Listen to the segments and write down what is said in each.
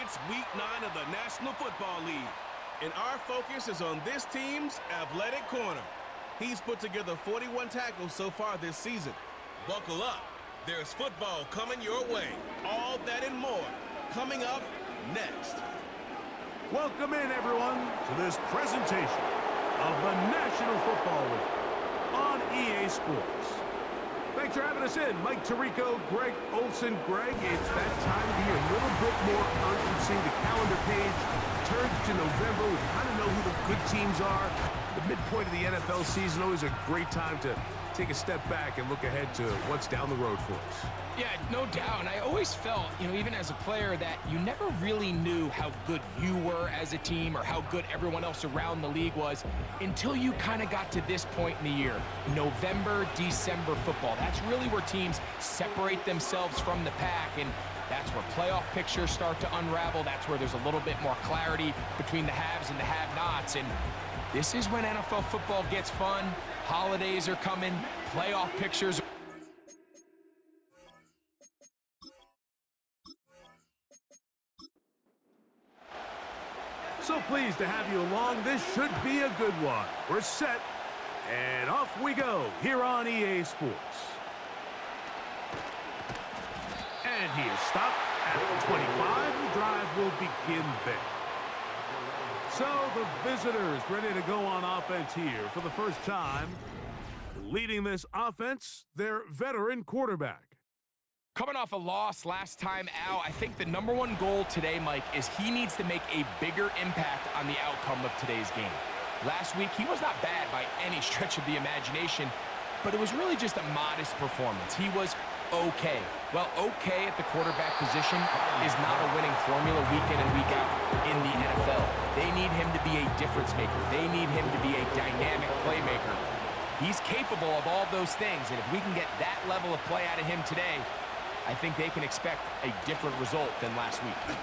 It's week 9 of the National Football League, and our focus is on this team's athletic corner. He's put together 41 tackles so far this season. Buckle up. There's football coming your way. All that and more coming up next. Welcome in, everyone, to this presentation of the National Football League on EA Sports. Thanks for having us in. Mike Tirico, Greg Olson. Greg, it's that time of year. A little bit more urgency. The calendar page turns to November. We kind of know who the good teams are. The midpoint of the NFL season, always a great time to take a step back and look ahead to what's down the road for us. Yeah, no doubt. And I always felt, even as a player, that you never really knew how good you were as a team or how good everyone else around the league was until you kind of got to this point in the year. November, December football. That's really where teams separate themselves from the pack, and that's where playoff pictures start to unravel. That's where there's a little bit more clarity between the haves and the have-nots. And this is when NFL football gets fun. Holidays are coming. Playoff pictures. So pleased to have you along. This should be a good one. We're set, and off we go here on EA Sports. And he is stopped at the 25. The drive will begin there. So the visitors ready to go on offense here for the first time. Leading this offense, their veteran quarterback. Coming off a loss last time out, I think the number one goal today, Mike, is he needs to make a bigger impact on the outcome of today's game. Last week, he was not bad by any stretch of the imagination, but it was really just a modest performance. He was okay. Well, okay at the quarterback position is not a winning formula week in and week out in the NFL. They need him to be a difference maker. They need him to be a dynamic playmaker. He's capable of all those things, and if we can get that level of play out of him today, I think they can expect a different result than last week.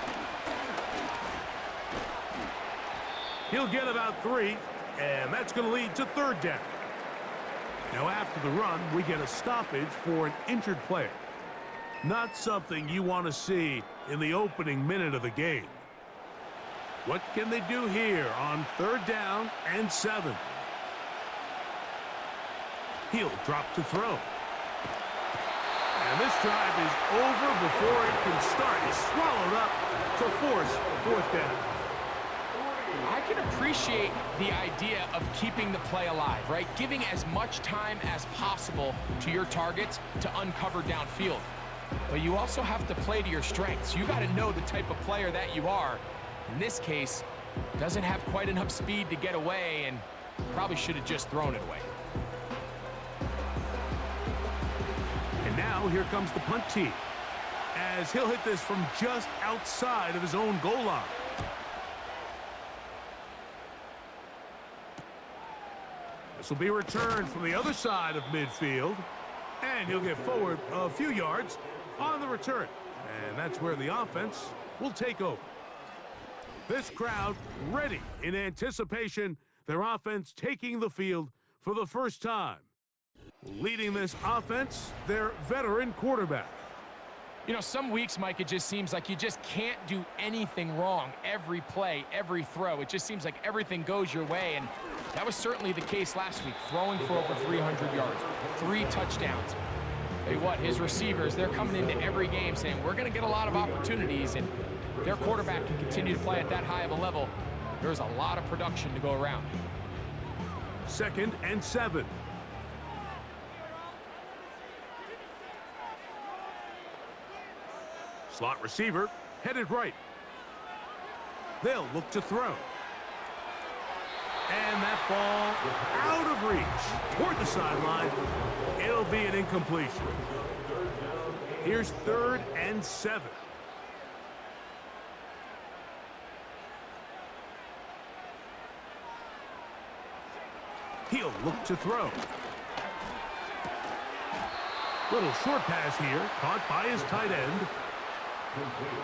He'll get about 3, and that's going to lead to third down. Now after the run, we get a stoppage for an injured player. Not something you want to see in the opening minute of the game. What can they do here on third down and 7? He'll drop to throw. And this drive is over before it can start. He's swallowed up to force fourth down. I can appreciate the idea of keeping the play alive, right? Giving as much time as possible to your targets to uncover downfield. But you also have to play to your strengths. You got to know the type of player that you are. In this case, doesn't have quite enough speed to get away and probably should have just thrown it away. And now here comes the punt team, as he'll hit this from just outside of his own goal line. This will be returned from the other side of midfield, and he'll get forward a few yards on the return. And that's where the offense will take over. This crowd ready in anticipation, their offense taking the field for the first time. Leading this offense, their veteran quarterback. Some weeks, Mike, it just seems like you just can't do anything wrong. Every play, every throw, it just seems like everything goes your way, and that was certainly the case last week, throwing for over 300 yards, 3 touchdowns. Tell you what, his receivers, they're coming into every game saying, we're going to get a lot of opportunities, and their quarterback can continue to play at that high of a level. There's a lot of production to go around. 2nd and 7. Slot receiver, headed right. They'll look to throw. And that ball out of reach toward the sideline. It'll be an incompletion. Here's 3rd and 7. He'll look to throw. Little short pass here, caught by his tight end.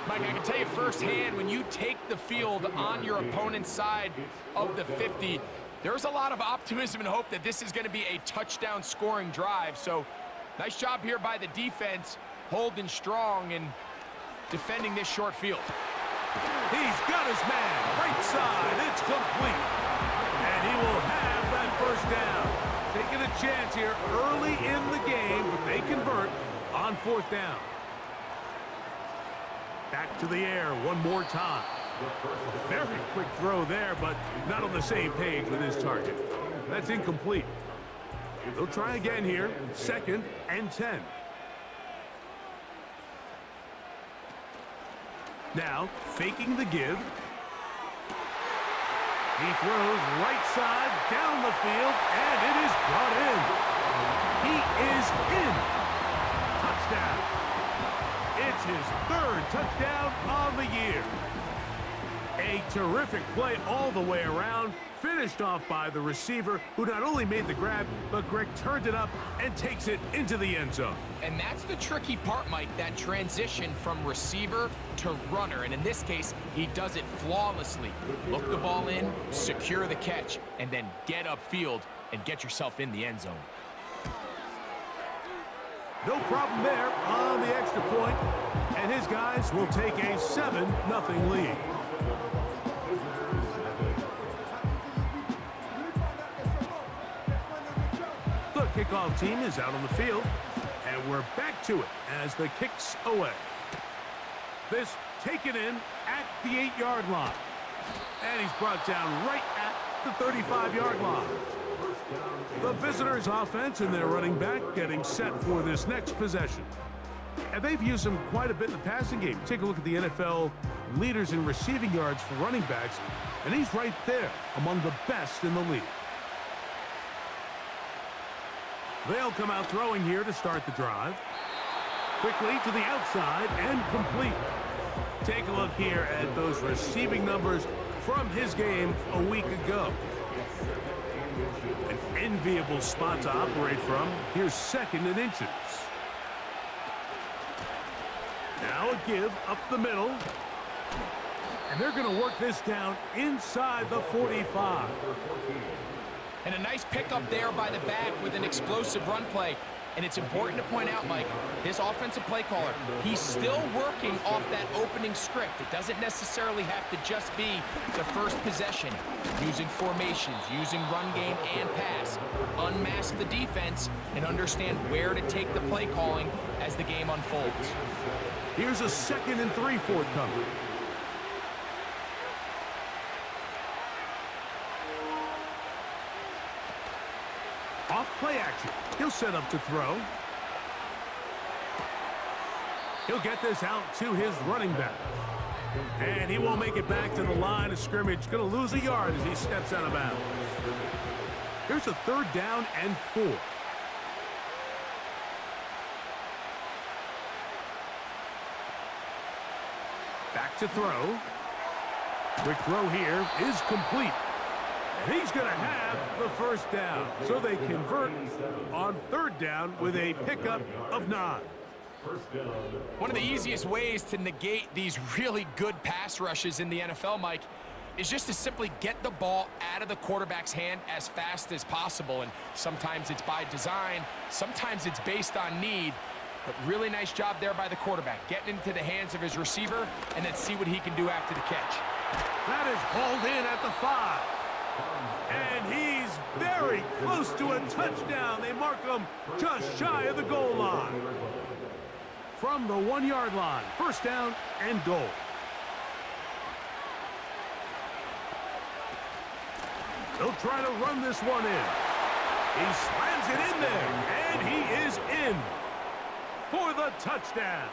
Mike, I can tell you firsthand, when you take the field on your opponent's side of the 50, there's a lot of optimism and hope that this is going to be a touchdown scoring drive. So nice job here by the defense, holding strong and defending this short field. He's got his man. Right side. It's complete. And he will have that first down. Taking a chance here early in the game, but they convert on fourth down. Back to the air one more time. A very quick throw there, but not on the same page with his target. That's incomplete. They'll try again here. 2nd and 10. Now, faking the give. He throws right side down the field, and it is brought in. He is in. Touchdown. It's his 3rd touchdown on the year. A terrific play all the way around, finished off by the receiver, who not only made the grab, but Greg turned it up and takes it into the end zone. And that's the tricky part, Mike, that transition from receiver to runner. And in this case, he does it flawlessly. Look the ball in, secure the catch, and then get upfield and get yourself in the end zone. No problem there on the extra point, and his guys will take a 7-0 lead. The kickoff team is out on the field, and we're back to it as the kick's away. This taken in at the 8-yard line, and he's brought down right at the 35-yard line. The visitors' offense and their running back getting set for this next possession. And they've used him quite a bit in the passing game. Take a look at the NFL leaders in receiving yards for running backs, and he's right there among the best in the league. They'll come out throwing here to start the drive. Quickly to the outside and complete. Take a look here at those receiving numbers from his game a week ago. An enviable spot to operate from. Here's 2nd and inches. Now a give up the middle. And they're going to work this down inside the 45. And a nice pickup there by the back with an explosive run play. And it's important to point out, Mike, this offensive play caller, he's still working off that opening script. It doesn't necessarily have to just be the first possession. Using formations, using run game and pass. Unmask the defense and understand where to take the play calling as the game unfolds. Here's a 2nd and 3 forthcoming. Off play action. He'll set up to throw. He'll get this out to his running back. And he won't make it back to the line of scrimmage. Going to lose a yard as he steps out of bounds. Here's a 3rd down and 4. Back to throw. Quick throw here is complete. And he's going to have the first down. So they convert on 3rd down with a pickup of 9. One of the easiest ways to negate these really good pass rushes in the NFL, Mike, is just to simply get the ball out of the quarterback's hand as fast as possible. And sometimes it's by design, sometimes it's based on need. But really nice job there by the quarterback, getting into the hands of his receiver and then see what he can do after the catch. That is hauled in at the 5. And he's very close to a touchdown. They mark him just shy of the goal line. From the 1-yard line, 1st down and goal. They'll try to run this one in. He slams it in there, and he is in for the touchdown.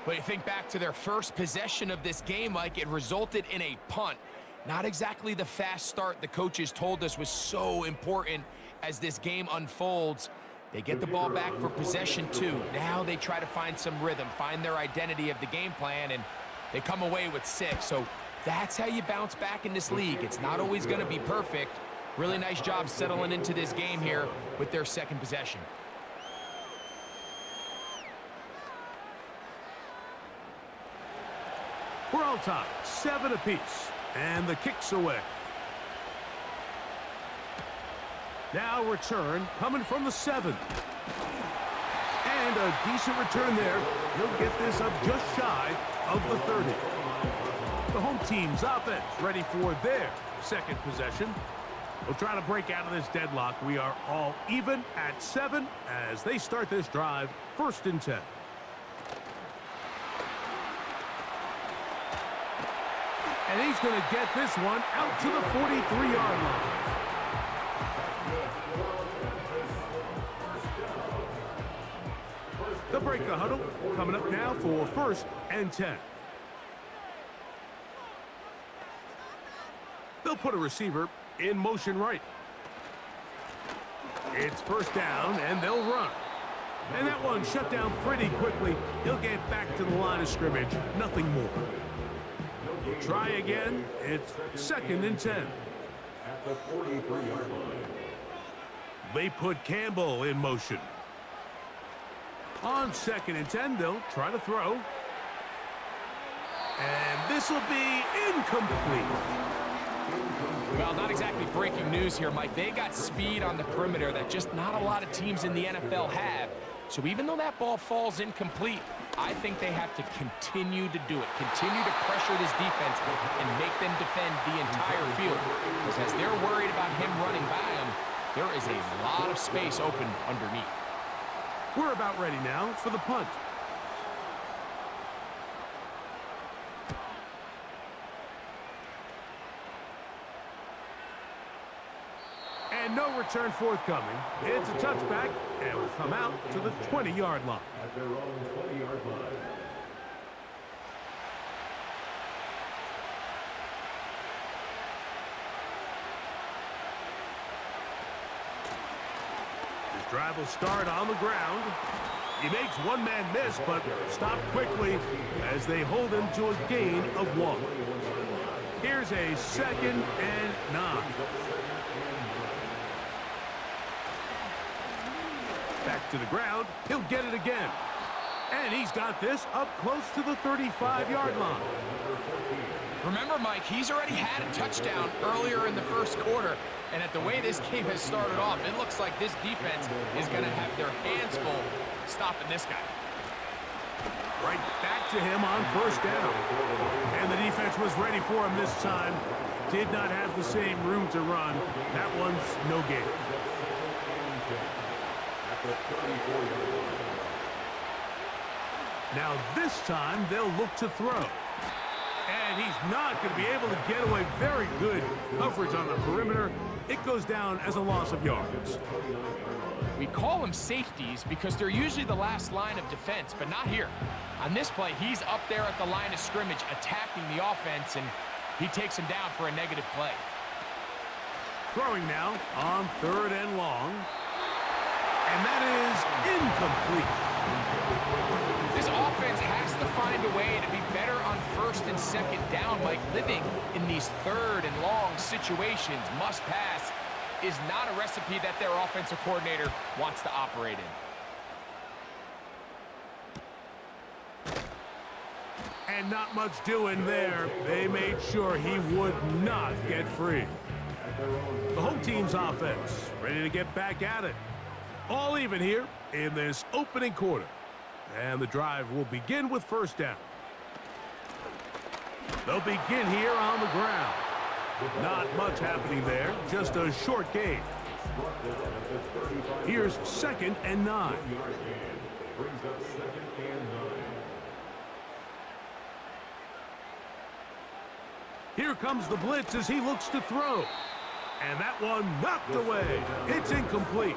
Well, you think back to their first possession of this game, Mike, it resulted in a punt. Not exactly the fast start the coaches told us was so important as this game unfolds. They get the ball back for possession 2. Now they try to find some rhythm, find their identity of the game plan, and they come away with 6. So that's how you bounce back in this league. It's not always going to be perfect. Really nice job settling into this game here with their 2nd possession. We're all tied, 7 apiece, and the kick's away. Now return coming from the 7. And And a decent return there. He'll get this up just shy of the 30. The home team's offense ready for their second possession. They'll try to break out of this deadlock. We are all even at 7 as they start this drive, 1st and 10. And he's going to get this one out to the 43-yard line. They'll break the huddle. Coming up now for 1st and 10. They'll put a receiver in motion right. It's 1st down, and they'll run. And that one shut down pretty quickly. He'll get back to the line of scrimmage. Nothing more. He'll try again. It's 2nd and 10. At the 43-yard line. They put Campbell in motion. On 2nd and 10, they'll try to throw. And this will be incomplete. Well, not exactly breaking news here, Mike. They got speed on the perimeter that just not a lot of teams in the NFL have. So even though that ball falls incomplete, I think they have to continue to do it. Continue to pressure this defense and make them defend the entire field. Because as they're worried about him running by them, there is a lot of space open underneath. We're about ready now for the punt. And no return forthcoming. It's a touchback, and will come out to the 20-yard line. At their own 20-yard line. This drive will start on the ground. He makes one man miss, but stopped quickly as they hold him to a gain of 1. Here's a 2nd and 9. Back to the ground. He'll get it again. And he's got this up close to the 35-yard line. Remember, Mike, he's already had a touchdown earlier in the 1st quarter. And at the way this game has started off, it looks like this defense is going to have their hands full stopping this guy. Right back to him on 1st down. And the defense was ready for him this time. Did not have the same room to run. That one's no gain. Now this time they'll look to throw. And he's not going to be able to get away. Very good coverage on the perimeter. It goes down as a loss of yards. We call them safeties because they're usually the last line of defense, but not here. On this play, he's up there at the line of scrimmage attacking the offense, and he takes him down for a negative play. Throwing now on 3rd and long. And that is incomplete. This offense has to find a way to be better on 1st and 2nd down. Like living in these 3rd and long situations, must pass, is not a recipe that their offensive coordinator wants to operate in. And not much doing there. They made sure he would not get free. The home team's offense ready to get back at it. All even here in this opening quarter. And the drive will begin with 1st down. They'll begin here on the ground. Not much happening there, just a short gain. Here's 2nd and 9. Here comes the blitz as he looks to throw. And that one knocked away. It's incomplete.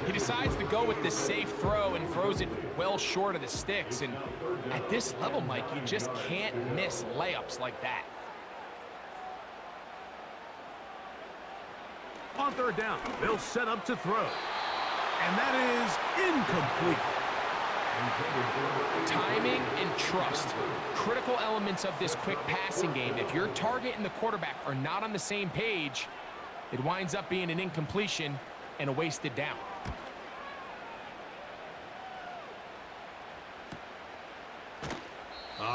He decides to go with this safe throw and throws it well short of the sticks. And at this level, Mike, you just can't miss layups like that. On 3rd down, they'll set up to throw. And that is incomplete. Timing and trust, critical elements of this quick passing game. If your target and the quarterback are not on the same page, it winds up being an incompletion and a wasted down.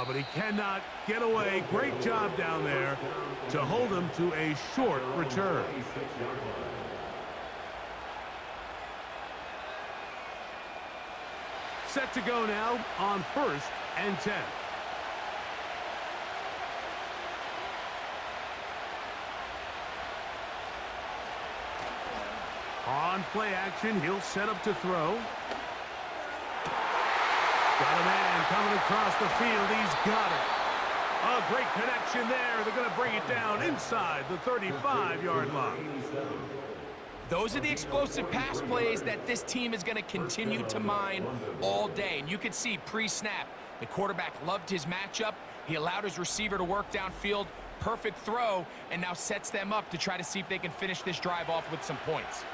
But he cannot get away. Great job down there to hold him to a short return. Set to go now on 1st and 10. On play action, he'll set up to throw. Got a man coming across the field. He's got it. A great connection there. They're going to bring it down inside the 35-yard line. Those are the explosive pass plays that this team is going to continue to mine all day. And you can see pre-snap, the quarterback loved his matchup. He allowed his receiver to work downfield. Perfect throw, and now sets them up to try to see if they can finish this drive off with some points.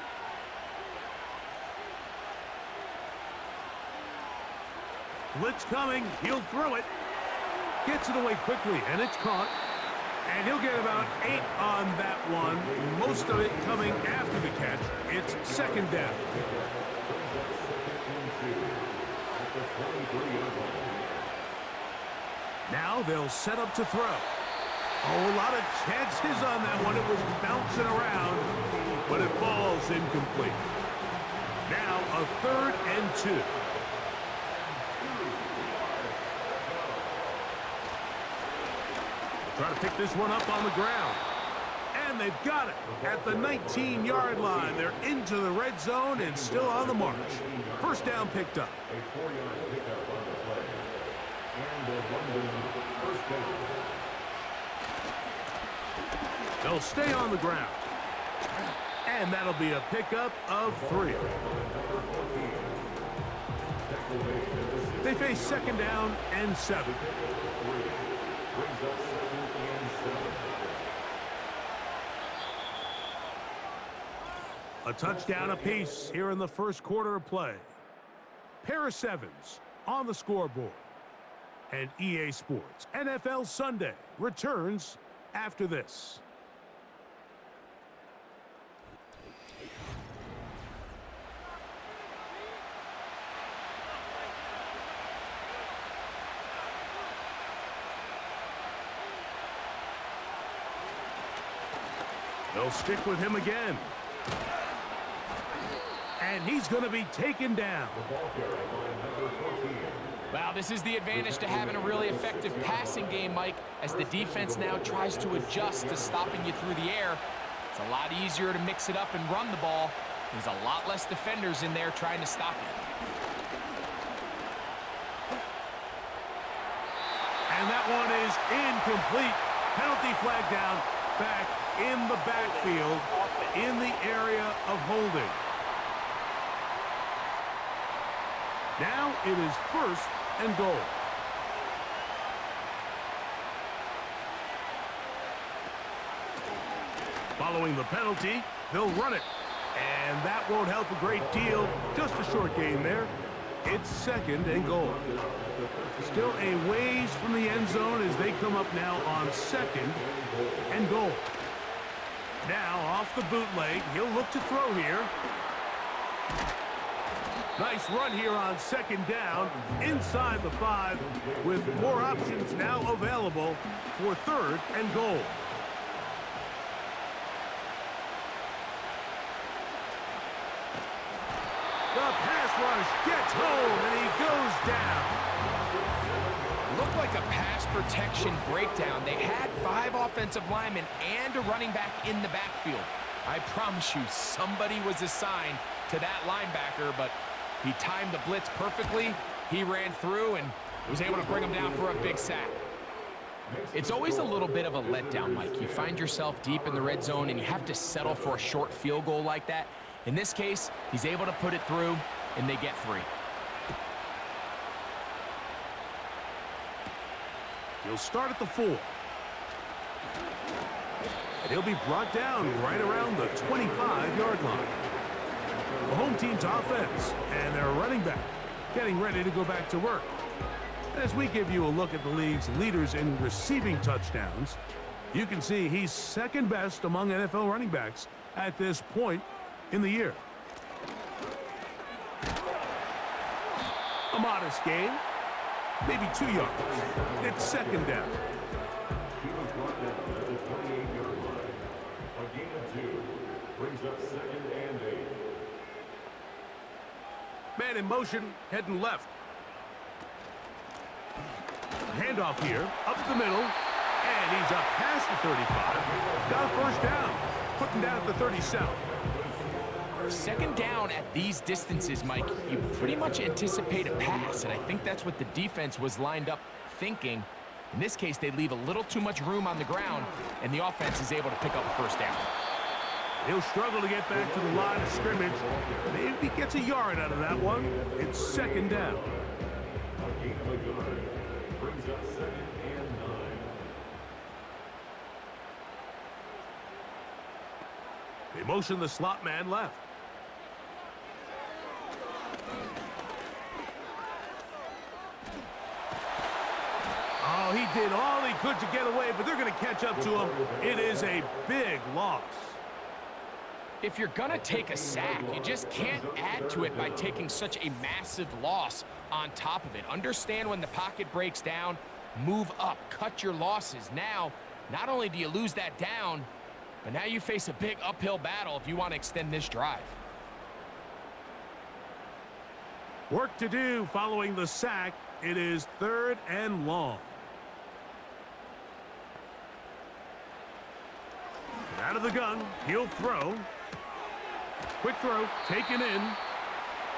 Blitz coming. He'll throw it. Gets it away quickly, and it's caught. And he'll get about 8 on that one. Most of it coming after the catch. It's 2nd down. Now they'll set up to throw. Oh, a lot of chances on that one. It was bouncing around, but it falls incomplete. Now a 3rd and 2. Try to pick this one up on the ground. And they've got it at the 19-yard line. They're into the red zone and still on the march. 1st down picked up. A 4-yard pickup on the play. And a London 1st down. They'll stay on the ground. And that'll be a pickup of 3. They face 2nd down and 7. A touchdown apiece here in the 1st quarter of play. Pair of 7s on the scoreboard. And EA Sports NFL Sunday returns after this. They'll stick with him again. And he's going to be taken down. Wow, this is the advantage to having a really effective passing game, Mike, as the defense now tries to adjust to stopping you through the air. It's a lot easier to mix it up and run the ball. There's a lot less defenders in there trying to stop you. And that one is incomplete. Penalty flag down, back in the backfield, in the area of holding. Now it is 1st and goal. Following the penalty, they'll run it. And that won't help a great deal. Just a short gain there. It's 2nd and goal. Still a ways from the end zone as they come up now on 2nd and goal. Now off the bootleg, he'll look to throw here. Nice run here on 2nd down, inside the 5, with more options now available for 3rd and goal. The pass rush gets home, and he goes down. Looked like a pass protection breakdown. They had 5 offensive linemen and a running back in the backfield. I promise you, somebody was assigned to that linebacker, but he timed the blitz perfectly. He ran through and was able to bring him down for a big sack. It's always a little bit of a letdown, Mike. You find yourself deep in the red zone and you have to settle for a short field goal like that. In this case, he's able to put it through, and they get 3. He'll start at the 4. And he'll be brought down right around the 25-yard line. The home team's offense and their running back getting ready to go back to work. As we give you a look at the league's leaders in receiving touchdowns, you can see he's 2nd best among NFL running backs at this point in the year. A modest gain, maybe 2 yards. It's 2nd down. He was brought down at the 28-yard line. A gain of 2 brings up 2nd and 8. Man in motion, heading left. Handoff here, up the middle, and he's up past the 35. Got a first down, putting down at the 37. Second down at these distances, Mike, you pretty much anticipate a pass, and I think that's what the defense was lined up thinking. In this case, they leave a little too much room on the ground, and the offense is able to pick up a first down. He'll struggle to get back to the line of scrimmage. Maybe gets a yard out of that one. It's second down. A gain of a yard brings up 2nd and 9. They motion the slot man left. Oh, he did all he could to get away, but they're going to catch up to him. It is a big loss. If you're going to take a sack, you just can't add to it by taking such a massive loss on top of it. Understand when the pocket breaks down, move up, cut your losses. Now, not only do you lose that down, but now you face a big uphill battle if you want to extend this drive. Work to do following the sack. It is 3rd and long. Out of the gun, he'll throw. Quick throw, taken in.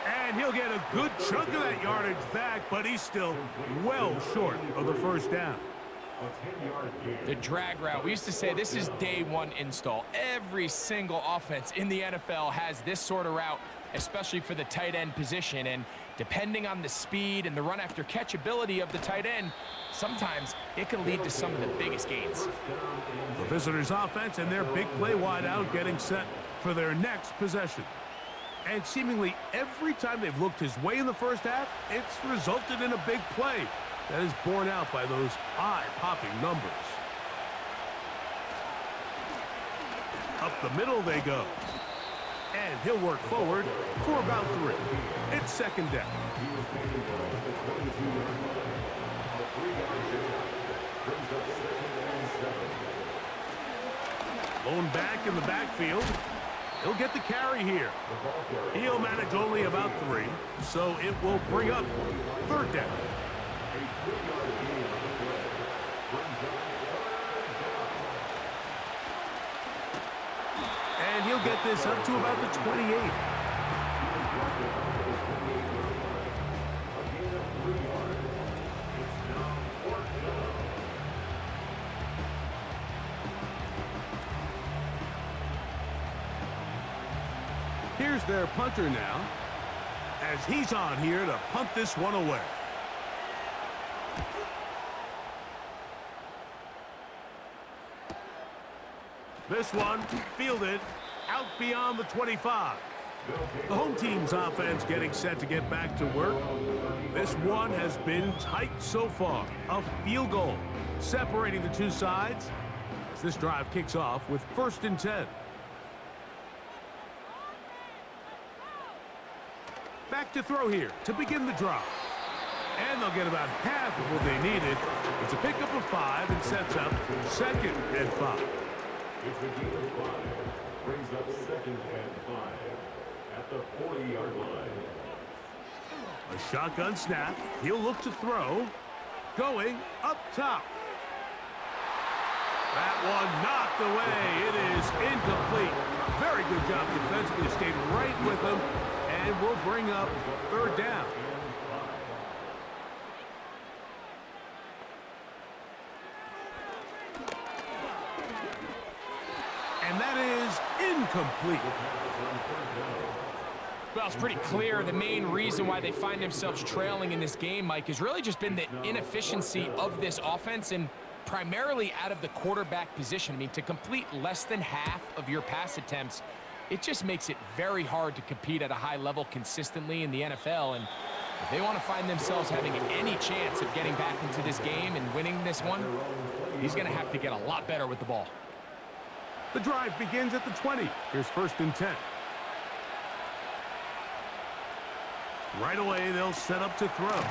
And he'll get a good chunk of that yardage back, but he's still well short of the first down. The drag route. We used to say this is day one install. Every single offense in the NFL has this sort of route, especially for the tight end position. And depending on the speed and the run after catch ability of the tight end, sometimes it can lead to some of the biggest gains. The visitors' offense and their big play wide out getting set for their next possession. And seemingly every time they've looked his way in the first half, it's resulted in a big play that is borne out by those eye-popping numbers. Up the middle they go. And he'll work forward for about 3. It's second down. Lone back in the backfield. He'll get the carry here. He'll manage only about 3, so it will bring up 3rd down. And he'll get this up to about the 28. Here's their punter now, as he's on here to punt this one away. This one fielded out beyond the 25. The home team's offense getting set to get back to work. This one has been tight so far. A field goal separating the two sides as this drive kicks off with 1st and 10. Back to throw here to begin the drive. And they'll get about half of what they needed. It's a pickup of 5 and sets up 2nd and 5. It's a gain of 5. Brings up 2nd and 5 at the 40-yard line. A shotgun snap. He'll look to throw. Going up top. That one knocked away. It is incomplete. Very good job defensively. Stayed right with him. And we'll bring up 3rd down. And that is incomplete. Well, it's pretty clear the main reason why they find themselves trailing in this game, Mike, has really just been the inefficiency of this offense and primarily out of the quarterback position. I mean, to complete less than half of your pass attempts, it just makes it very hard to compete at a high level consistently in the NFL. And if they want to find themselves having any chance of getting back into this game and winning this one, he's going to have to get a lot better with the ball. The drive begins at the 20. Here's 1st and 10. Right away, they'll set up to throw.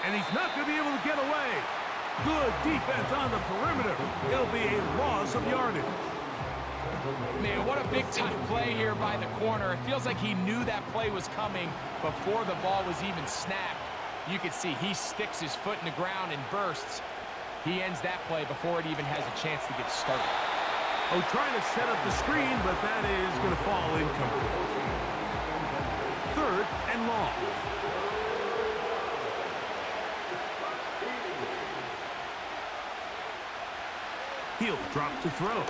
And he's not going to be able to get away. Good defense on the perimeter. It'll be a loss of yardage. Man, what a big-time play here by the corner. It feels like he knew that play was coming before the ball was even snapped. You can see he sticks his foot in the ground and bursts. He ends that play before it even has a chance to get started. Oh, trying to set up the screen, but that is going to fall incomplete. 3rd and long. He'll drop to throw.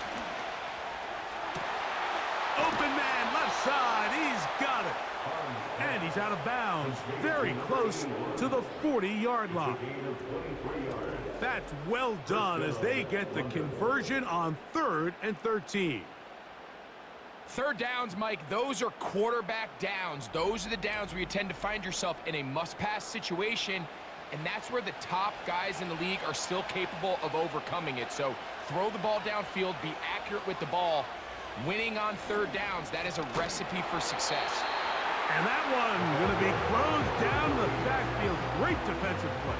Open man, left side. He's got it. And he's out of bounds. Very close to the 40-yard line. That's well done as they get the conversion on 3rd and 13. 3rd downs, Mike, those are quarterback downs. Those are the downs where you tend to find yourself in a must-pass situation, and that's where the top guys in the league are still capable of overcoming it. So throw the ball downfield, be accurate with the ball. Winning on 3rd downs, that is a recipe for success. And that one going to be closed down in the backfield. Great defensive play.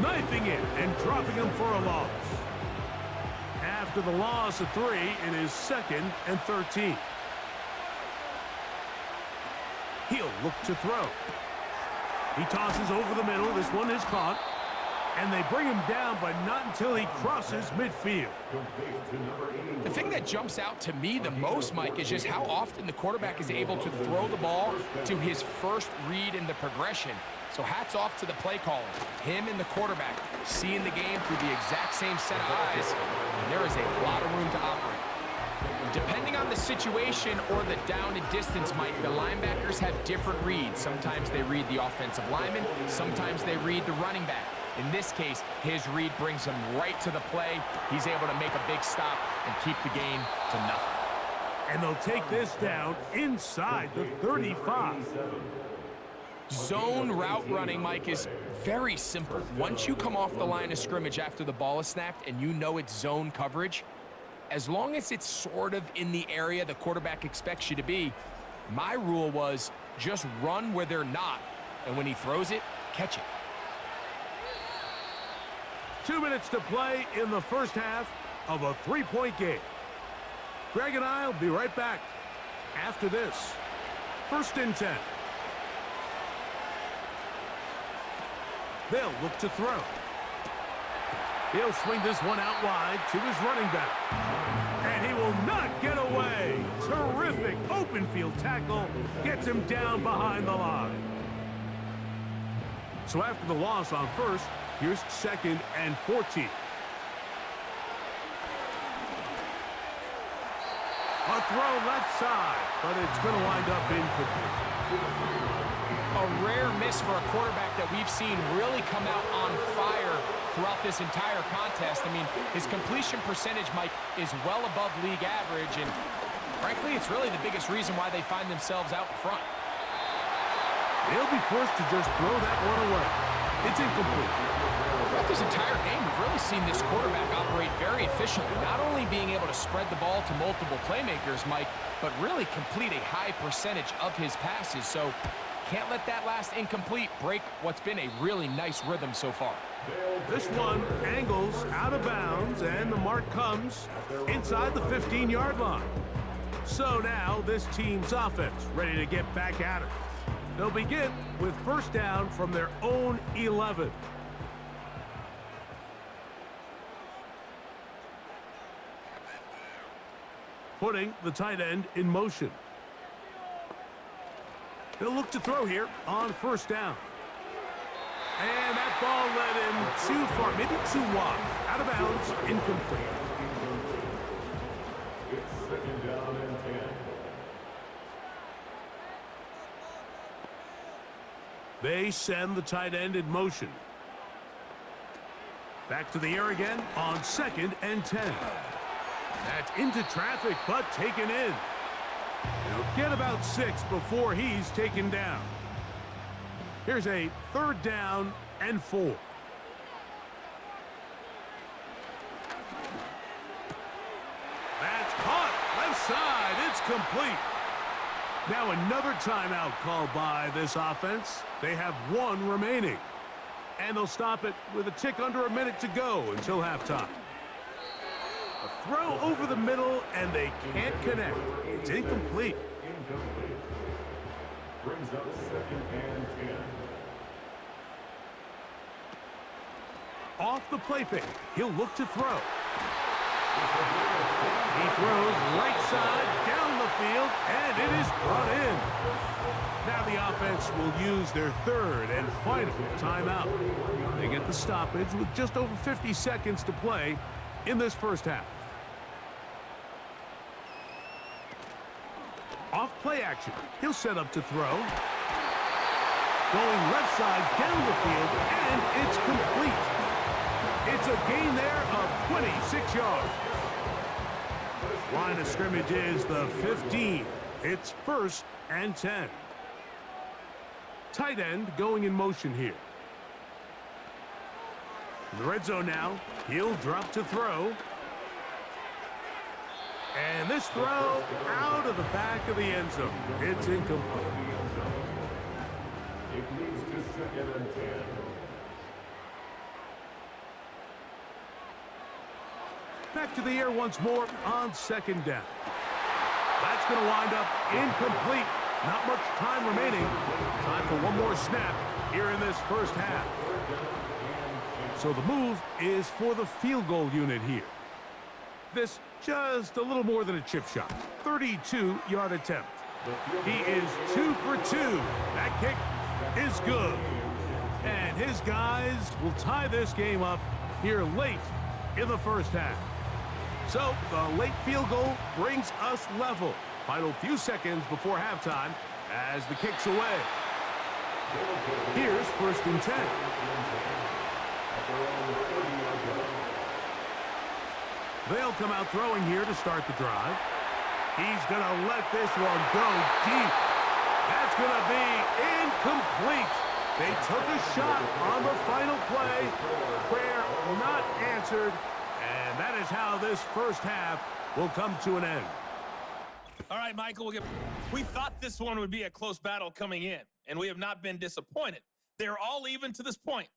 Knifing it and dropping him for a loss. After the loss of 3, it is 2nd and 13. He'll look to throw. He tosses over the middle. This one is caught. And they bring him down, but not until he crosses midfield. The thing that jumps out to me the most, Mike, is just how often the quarterback is able to throw the ball to his first read in the progression. So hats off to the play caller. Him and the quarterback seeing the game through the exact same set of eyes, and there is a lot of room to operate. Depending on the situation or the down and distance, Mike, the linebackers have different reads. Sometimes they read the offensive lineman, sometimes they read the running back. In this case, his read brings him right to the play. He's able to make a big stop and keep the game to nothing. And they'll take this down inside the 35. Zone route running, Mike, is very simple. Once you come off the line of scrimmage after the ball is snapped and you know it's zone coverage, as long as it's sort of in the area the quarterback expects you to be, my rule was just run where they're not. And when he throws it, catch it. 2 minutes to play in the first half of a 3-point game. Greg and I will be right back after this. 1st and 10. They'll look to throw. He'll swing this one out wide to his running back. And he will not get away. Terrific open field tackle. Gets him down behind the line. So after the loss on 1st, here's 2nd and 14. A throw left side, but it's going to wind up incomplete. A rare miss for a quarterback that we've seen really come out on fire throughout this entire contest. I mean, his completion percentage, Mike, is well above league average, and frankly, it's really the biggest reason why they find themselves out in front. They'll be forced to just throw that one away. It's incomplete. Throughout this entire game, we've really seen this quarterback operate very efficiently, not only being able to spread the ball to multiple playmakers, Mike, but really complete a high percentage of his passes. So can't let that last incomplete break what's been a really nice rhythm so far. This one angles out of bounds, and the mark comes inside the 15-yard line. So now this team's offense ready to get back at it. They'll begin with 1st down from their own 11. Putting the tight end in motion. He'll look to throw here on 1st down. And that ball led him too far, maybe too wide. Out of bounds, incomplete. It's 2nd down and 10. They send the tight end in motion. Back to the air again on 2nd and 10. That's into traffic, but taken in. He'll get about 6 before he's taken down. Here's a 3rd down and 4. That's caught. Left side. It's complete. Now another timeout called by this offense. They have 1 remaining. And they'll stop it with a tick under a minute to go until halftime. A throw over the middle, and they can't connect. It's incomplete. Incomplete. Brings up 2nd and 10. Off the play fake, he'll look to throw. He throws right side down the field, and it is brought in. Now the offense will use their third and final timeout. They get the stoppage with just over 50 seconds to play in this first half. Off play action, he'll set up to throw. Going left side down the field, and it's complete. It's a gain there of 26 yards. Line of scrimmage is the 15. It's 1st and 10. Tight end going in motion here. In the red zone now, he'll drop to throw. And this throw out of the back of the end zone. It's incomplete. It leads to 2nd and 10. Back to the air once more on 2nd down. That's going to wind up incomplete. Not much time remaining. Time for one more snap here in this first half. So the move is for the field goal unit here. This just a little more than a chip shot. 32-yard attempt. He is 2 for 2. That kick is good. And his guys will tie this game up here late in the first half. So the late field goal brings us level. Final few seconds before halftime as the kick's away. Here's 1st and 10. They'll come out throwing here to start the drive. He's going to let this one go deep. That's going to be incomplete. They took a shot on the final play. Prayer not answered. And that is how this first half will come to an end. All right, Michael, we thought this one would be a close battle coming in, and we have not been disappointed. They're all even to this point.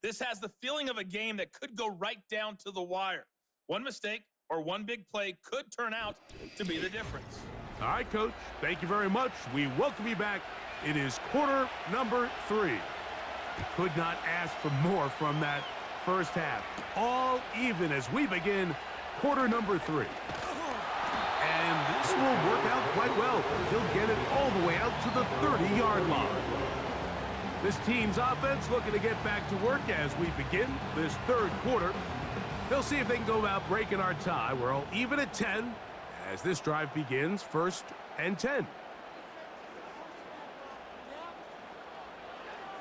This has the feeling of a game that could go right down to the wire. One mistake or one big play could turn out to be the difference. All right, Coach, thank you very much. We welcome you back. It is quarter number 3. Could not ask for more from that first half. All even as we begin quarter number 3. And this will work out quite well. He'll get it all the way out to the 30-yard line. This team's offense looking to get back to work as we begin this third quarter. They'll see if they can go about breaking our tie. We're all even at 10 as this drive begins, 1st and 10.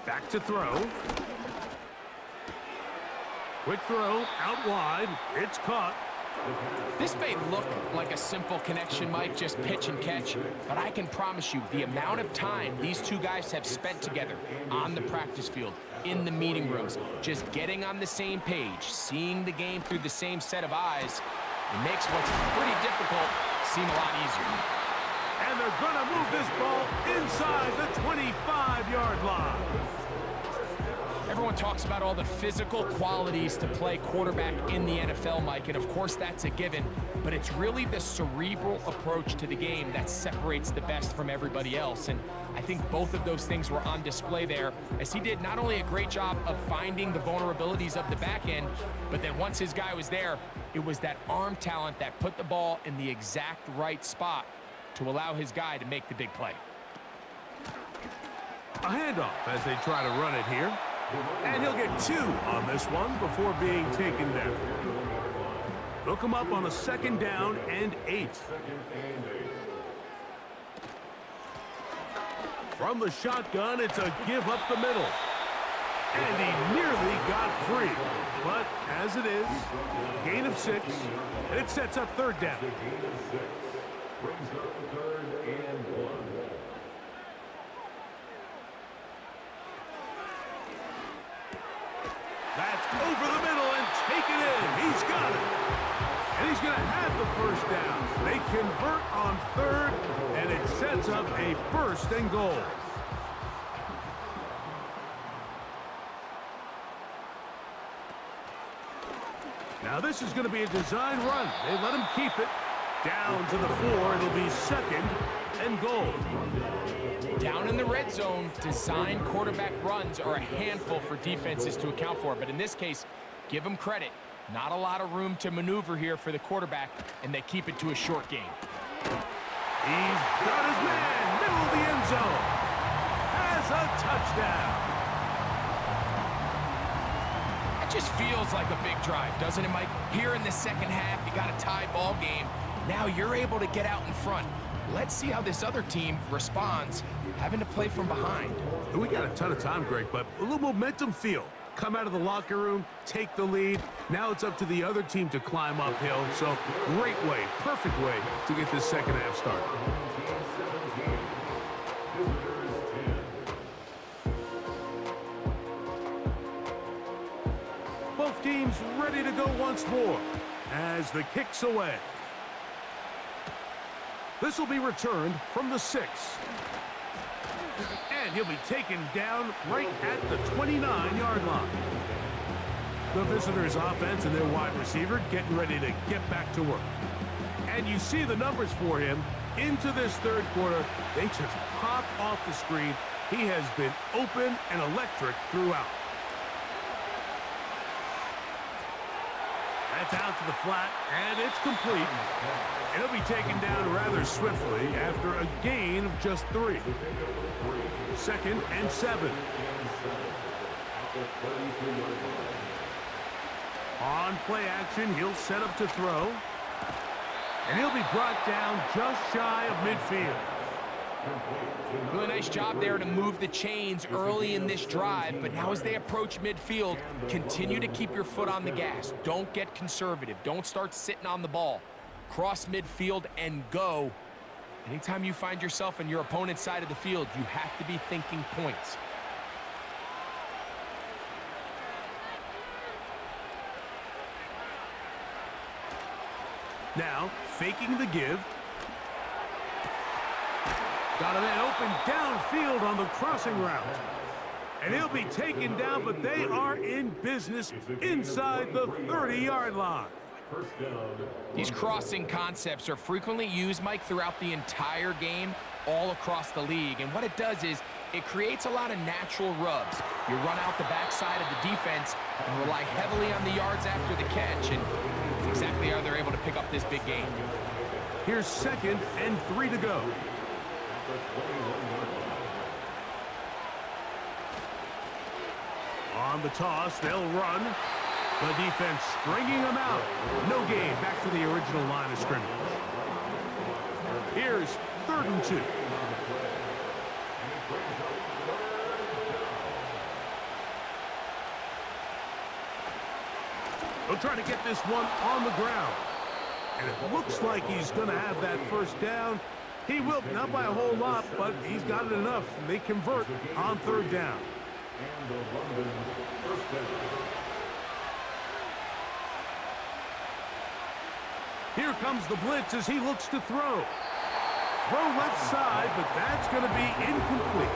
Back to throw. Quick throw out wide. It's caught. This may look like a simple connection, Mike, just pitch and catch, but I can promise you the amount of time these two guys have spent together on the practice field, in the meeting rooms, just getting on the same page, seeing the game through the same set of eyes, it makes what's pretty difficult seem a lot easier. And they're going to move this ball inside the 25-yard line. Everyone talks about all the physical qualities to play quarterback in the NFL, Mike, and of course that's a given, but it's really the cerebral approach to the game that separates the best from everybody else, and I think both of those things were on display there, as he did not only a great job of finding the vulnerabilities of the back end, but then once his guy was there, it was that arm talent that put the ball in the exact right spot to allow his guy to make the big play. A handoff as they try to run it here. And he'll get 2 on this one before being taken down. They'll come up on a 2nd down and 8. From the shotgun, it's a give up the middle. And he nearly got free. But as it is, gain of 6, and it sets up 3rd down. Brings up 3rd and 1. That's over the middle and taken in. He's got it. And he's going to have the 1st down. They convert on 3rd, and it sets up a 1st and goal. Now this is going to be a design run. They let him keep it. Down to the 4. It'll be 2nd and goal. Down in the red zone, design quarterback runs are a handful for defenses to account for, but in this case, Give him credit. Not a lot of room to maneuver here for the quarterback, and they keep it to a short game. He's got his man, middle of the end zone. Has a touchdown. That just feels like a big drive, doesn't it, Mike? Here in the second half, you got a tie ball game. Now you're able to get out in front. Let's see how this other team responds, having to play from behind. We got a ton of time, Greg, but a little momentum feel. Come out of the locker room, take the lead. Now it's up to the other team to climb uphill. So great way, perfect way to get this second half started. Both teams ready to go once more as the kick's away. This will be returned from the 6. And he'll be taken down right at the 29-yard line. The visitors' offense and their wide receiver getting ready to get back to work. And you see the numbers for him into this third quarter. They just pop off the screen. He has been open and electric throughout. That's out to the flat, and it's complete. It'll be taken down rather swiftly after a gain of just 3. 2nd and 7. On play action, he'll set up to throw. And he'll be brought down just shy of midfield. Really nice job there to move the chains early in this drive, but now as they approach midfield, continue to keep your foot on the gas. Don't get conservative. Don't start sitting on the ball. Cross midfield and go. Anytime you find yourself on your opponent's side of the field, you have to be thinking points. Now, faking the give. Got a man open downfield on the crossing route. And he'll be taken down, but they are in business inside the 30-yard line. These crossing concepts are frequently used, Mike, throughout the entire game, all across the league. And what it does is it creates a lot of natural rubs. You run out the backside of the defense and rely heavily on the yards after the catch, and that's exactly how they're able to pick up this big game. Here's 2nd and 3 to go. On the toss, they'll run. The defense stringing them out. No gain. Back to the original line of scrimmage. Here's 3rd and 2. They'll try to get this one on the ground. And it looks like he's going to have that first down. He will, not by a whole lot, but he's got it enough. They convert on 3rd down. Here comes the blitz as he looks to throw. Throw left side, but that's going to be incomplete.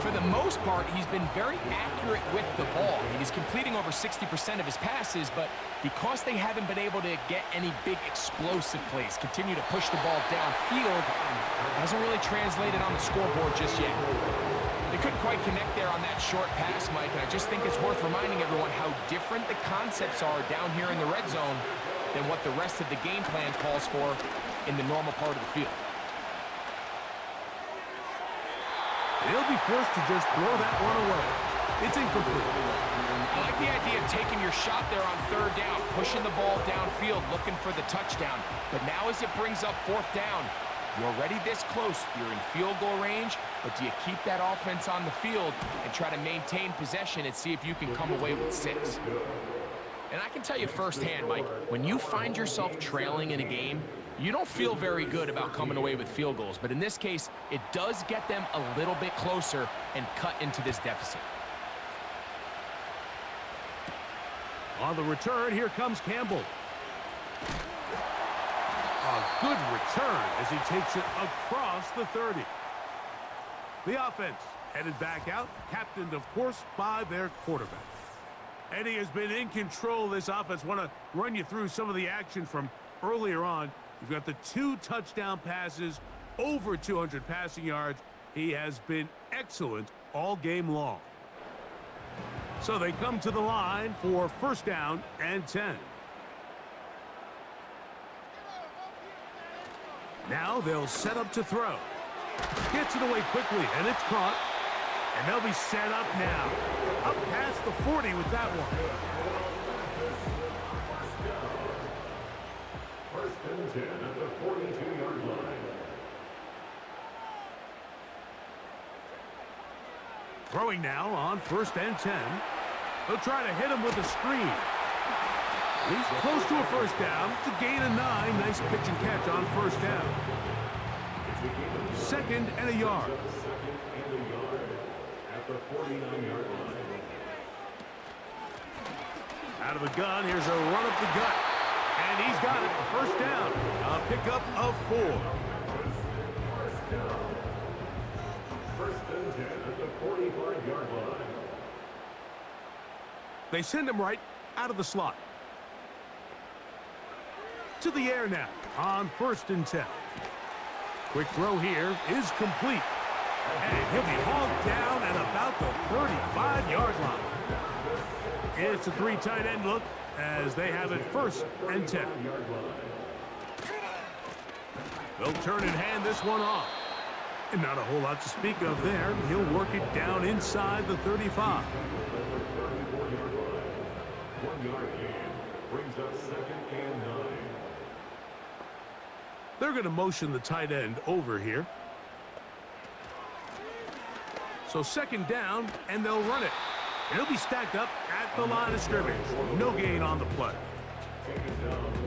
For the most part, he's been very accurate with the ball. I mean, he's completing over 60% of his passes, but because they haven't been able to get any big explosive plays, continue to push the ball downfield, hasn't really translated on the scoreboard just yet. They couldn't quite connect there on that short pass, Mike, and I just think it's worth reminding everyone how different the concepts are down here in the red zone than what the rest of the game plan calls for in the normal part of the field. He'll be forced to just throw that one away. It's incomplete. I like the idea of taking your shot there on 3rd down, pushing the ball downfield, looking for the touchdown. But now as it brings up 4th down, you're already this close. You're in field goal range, but do you keep that offense on the field and try to maintain possession and see if you can come away with 6? And I can tell you firsthand, Mike, when you find yourself trailing in a game, you don't feel very good about coming away with field goals. But in this case, it does get them a little bit closer and cut into this deficit. On the return, here comes Campbell. A good return as he takes it across the 30. The offense headed back out, captained, of course, by their quarterback. And he has been in control of this offense. Want to run you through some of the action from earlier on. You've got the 2 touchdown passes, over 200 passing yards. He has been excellent all game long. So they come to the line for first down and 10. Now they'll set up to throw. Gets it away quickly, and it's caught. And they'll be set up now. Up past the 40 with that one. First and 10 at the 42-yard line. Throwing now on first and 10. They'll try to hit him with a screen. He's close to a first down. To gain a 9. Nice pitch and catch on first down. Second and a yard. Second and a yard at the 49-yard line. Out of the gun, here's a run up the gut. And he's got it. First down. A pickup of 4. First down. First and 10 at the 45-yard line. They send him right out of the slot. To the air now on first and 10. Quick throw here is complete. And he'll be hauled down at about the 35-yard line. It's a 3 tight end look as they have it first and 10. They'll turn and hand this one off. And not a whole lot to speak of there. He'll work it down inside the 35. 1-yard gain brings up second and 9. They're going to motion the tight end over here. So second down, and they'll run it. And he'll be stacked up at the line of scrimmage. No gain on the play.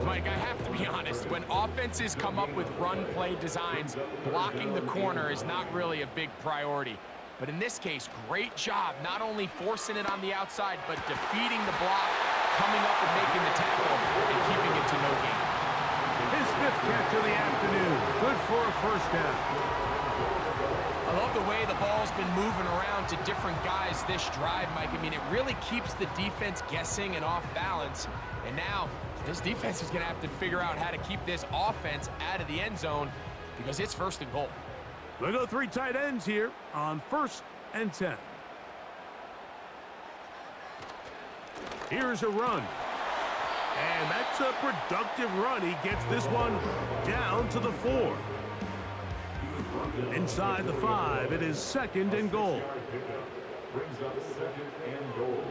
Mike, I have to be honest. When offenses come up with run play designs, blocking the corner is not really a big priority. But in this case, great job not only forcing it on the outside, but defeating the block, coming up and making the tackle, and keeping it to no gain. His 5th catch of the afternoon. Good for a first down. I love the way the ball's been moving around to different guys this drive, Mike. I mean, it really keeps the defense guessing and off balance. And now, this defense is going to have to figure out how to keep this offense out of the end zone because it's first and goal. They'll go 3 tight ends here on first and 10. Here's a run. And that's a productive run. He gets this one down to the 4. Inside the 5, it is second and goal. Brings up second and goal.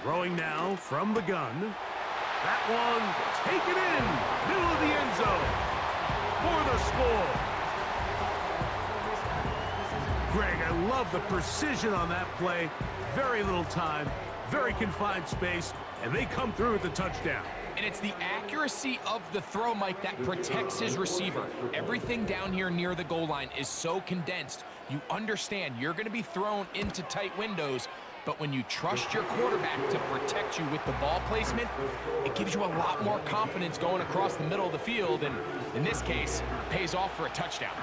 Throwing now from the gun. That one taken in, middle of the end zone for the score. Greg, I love the precision on that play. Very little time, very confined space, and they come through with the touchdown. And it's the accuracy of the throw, Mike, that protects his receiver. Everything down here near the goal line is so condensed. You understand you're going to be thrown into tight windows, but when you trust your quarterback to protect you with the ball placement, it gives you a lot more confidence going across the middle of the field, and in this case, pays off for a touchdown.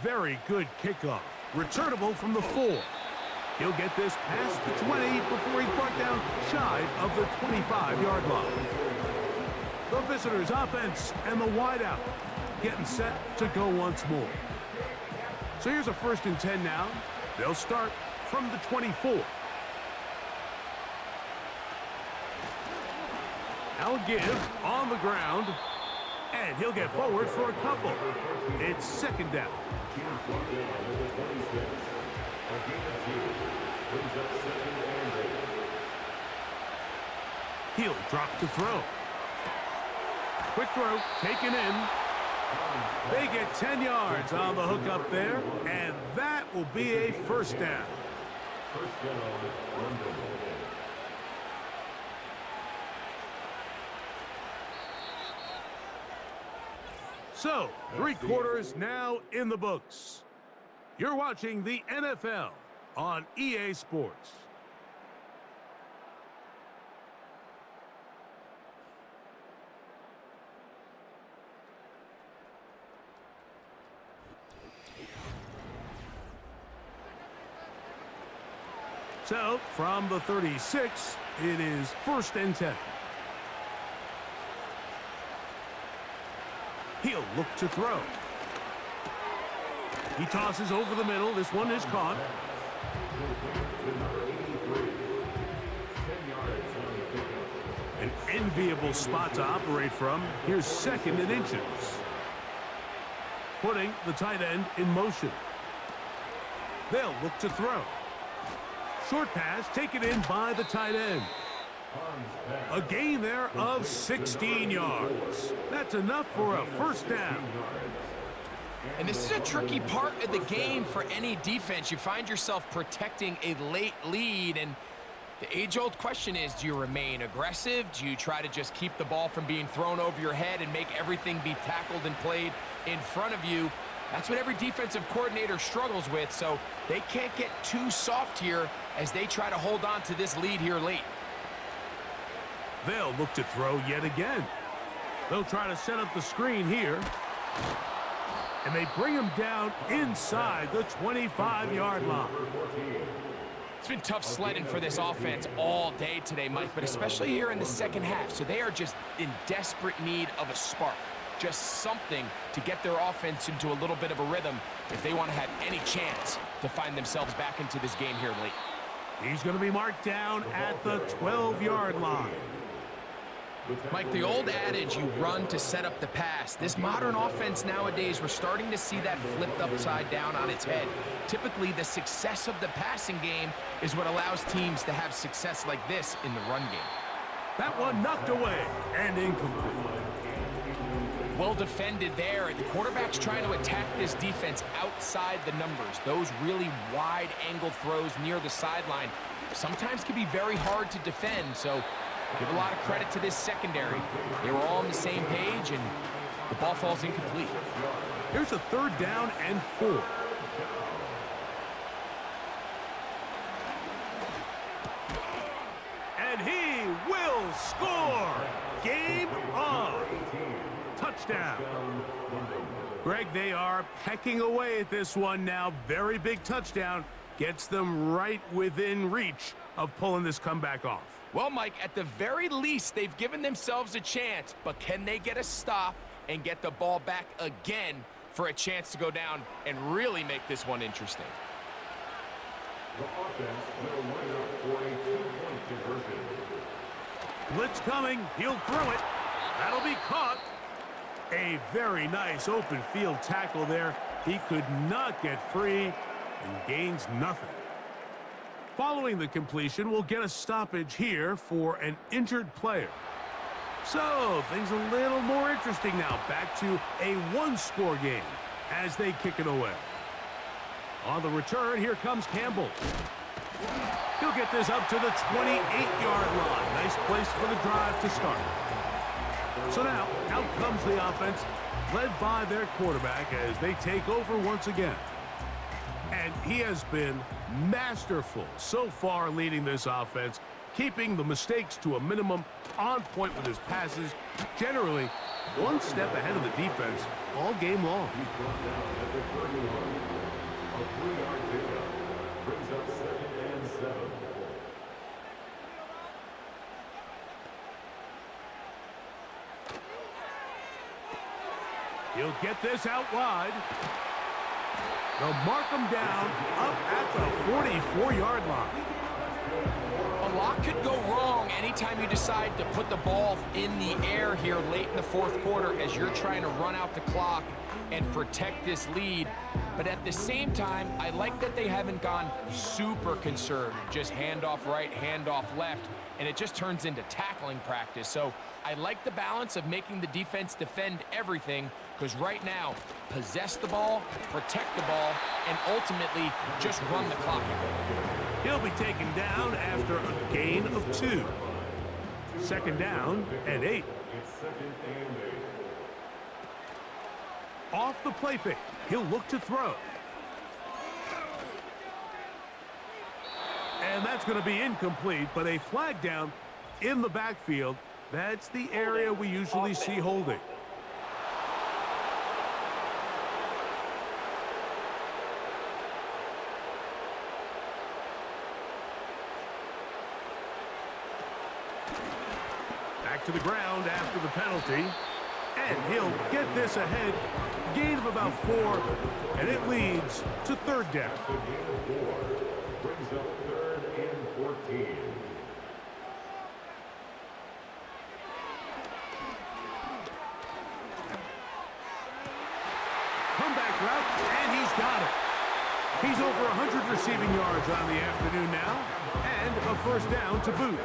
Very good kickoff. Returnable from the 4. He'll get this past the 20 before he's brought down shy of the 25-yard line. The visitors' offense and the wideout getting set to go once more. So here's a first and 10 now. They'll start from the 24. Now a give on the ground, and he'll get forward for a couple. It's second down. He'll drop to throw. Quick throw, taken in. They get 10 yards on the hook up there, and that will be a first down. First down, So, 3 quarters now in the books. You're watching the NFL on EA Sports. So, from the 36, it is first and 10. He'll look to throw. He tosses over the middle. This one is caught. An enviable spot to operate from. Here's 2nd and inches. Putting the tight end in motion. They'll look to throw. Short pass taken in by the tight end. A gain there of 16 yards. That's enough for a first down. And this is a tricky part of the game for any defense. You find yourself protecting a late lead, and the age-old question is, do you remain aggressive? Do you try to just keep the ball from being thrown over your head and make everything be tackled and played in front of you? That's what every defensive coordinator struggles with, so they can't get too soft here as they try to hold on to this lead here late. They'll look to throw yet again. They'll try to set up the screen here. And they bring him down inside the 25-yard line. It's been tough sledding for this offense all day today, Mike, but especially here in the second half. So they are just in desperate need of a spark. Just something to get their offense into a little bit of a rhythm if they want to have any chance to find themselves back into this game here late. He's going to be marked down at the 12-yard line. Mike, the old adage, you run to set up the pass. This modern offense nowadays, we're starting to see that flipped upside down on its head. Typically, the success of the passing game is what allows teams to have success like this in the run game. That one knocked away and incomplete. Well defended there. The quarterback's trying to attack this defense outside the numbers. Those really wide angle throws near the sideline sometimes can be very hard to defend, so give a lot of credit to this secondary. They were all on the same page, and the ball falls incomplete. Here's a 3rd down and 4. And he will score. Game on. Touchdown. Greg, they are pecking away at this one now. Very big touchdown. Gets them right within reach of pulling this comeback off. Well, Mike, at the very least, they've given themselves a chance, but can they get a stop and get the ball back again for a chance to go down and really make this one interesting? The offense will line up for a 2-point conversion. Blitz coming. He'll throw it. That'll be caught. A very nice open field tackle there. He could not get free and gains nothing. Following the completion, we'll get a stoppage here for an injured player. So, things a little more interesting now. Back to a 1-score game as they kick it away. On the return, here comes Campbell. He'll get this up to the 28-yard line. Nice place for the drive to start. So now, out comes the offense, led by their quarterback as they take over once again. And he has been masterful so far leading this offense, keeping the mistakes to a minimum, on point with his passes, generally one step ahead of the defense all game long. He's brought down at the 31. A 3-yard pickup brings up 2nd and 7. He'll get this out wide. They'll mark him down up at the 44-yard line. A lot could go wrong anytime you decide to put the ball in the air here late in the 4th quarter as you're trying to run out the clock and protect this lead. But at the same time, I like that they haven't gone super conservative, just handoff right, handoff left, and it just turns into tackling practice. So I like the balance of making the defense defend everything, because right now, possess the ball, protect the ball, and ultimately just run the clock out. He'll be taken down after a gain of 2. 2nd down and 8. It's 2nd and 8. Off the play fake. He'll look to throw. And that's going to be incomplete, but a flag down in the backfield. That's the area we usually see holding. Back to the ground after the penalty. And he'll get this ahead. Gain of about 4, and it leads to third down. The gain of 4 brings up 3rd and 14. Comeback route, and he's got it. He's over 100 receiving yards on the afternoon now, and a first down to boot.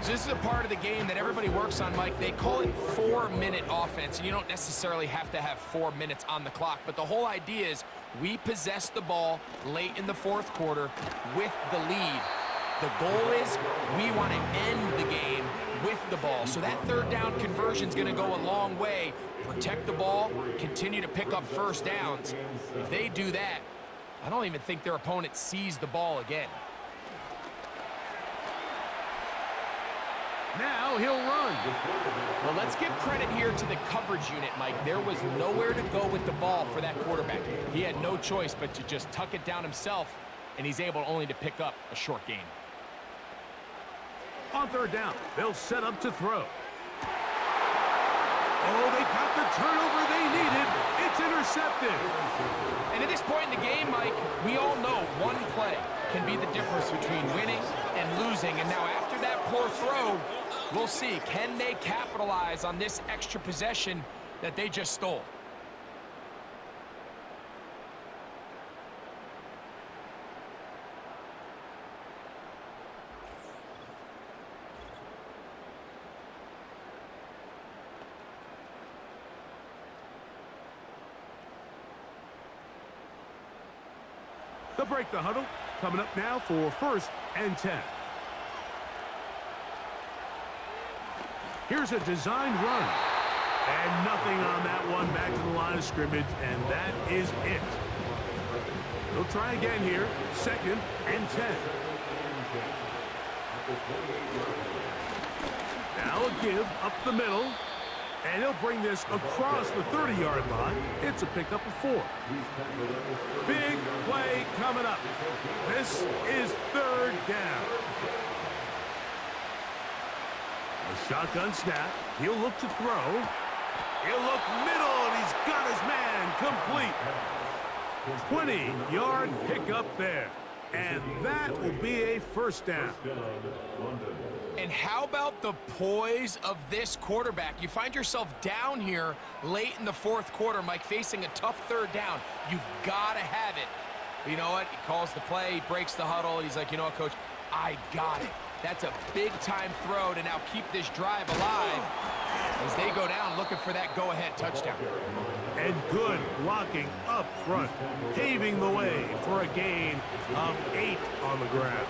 So this is a part of the game that everybody works on, Mike. They call it 4-minute offense, and you don't necessarily have to have 4 minutes on the clock, but the whole idea is we possess the ball late in the fourth quarter with the lead. The goal is we want to end the game with the ball. So that third down conversion is going to go a long way. Protect the ball, continue to pick up first downs. If they do that, I don't even think their opponent sees the ball again. Now he'll run. Well, let's give credit here to the coverage unit, Mike. There was nowhere to go with the ball for that quarterback. He had no choice but to just tuck it down himself, and he's able only to pick up a short gain. On third down, they'll set up to throw. Oh, they got the turnover they needed. It's intercepted. And at this point in the game, Mike, we all know one play can be the difference between winning and losing. And now after that poor throw, we'll see, can they capitalize on this extra possession that they just stole? They'll break the huddle. Coming up now for 1st and 10. Here's a designed run. And nothing on that one back to the line of scrimmage, and that is it. They'll try again here. 2nd and 10. Now a give up the middle. And he'll bring this across the 30-yard line. It's a pickup of 4. Big play coming up. This is 3rd down. A shotgun snap. He'll look to throw. He'll look middle, and he's got his man complete. 20-yard pickup there. And that will be a first down. And how about the poise of this quarterback? You find yourself down here late in the fourth quarter, Mike, facing a tough third down. You've got to have it. But you know what? He calls the play, he breaks the huddle. He's like, you know what, Coach? I got it. That's a big-time throw to now keep this drive alive as they go down looking for that go-ahead touchdown. And good blocking up front, paving the way for a gain of 8 on the ground.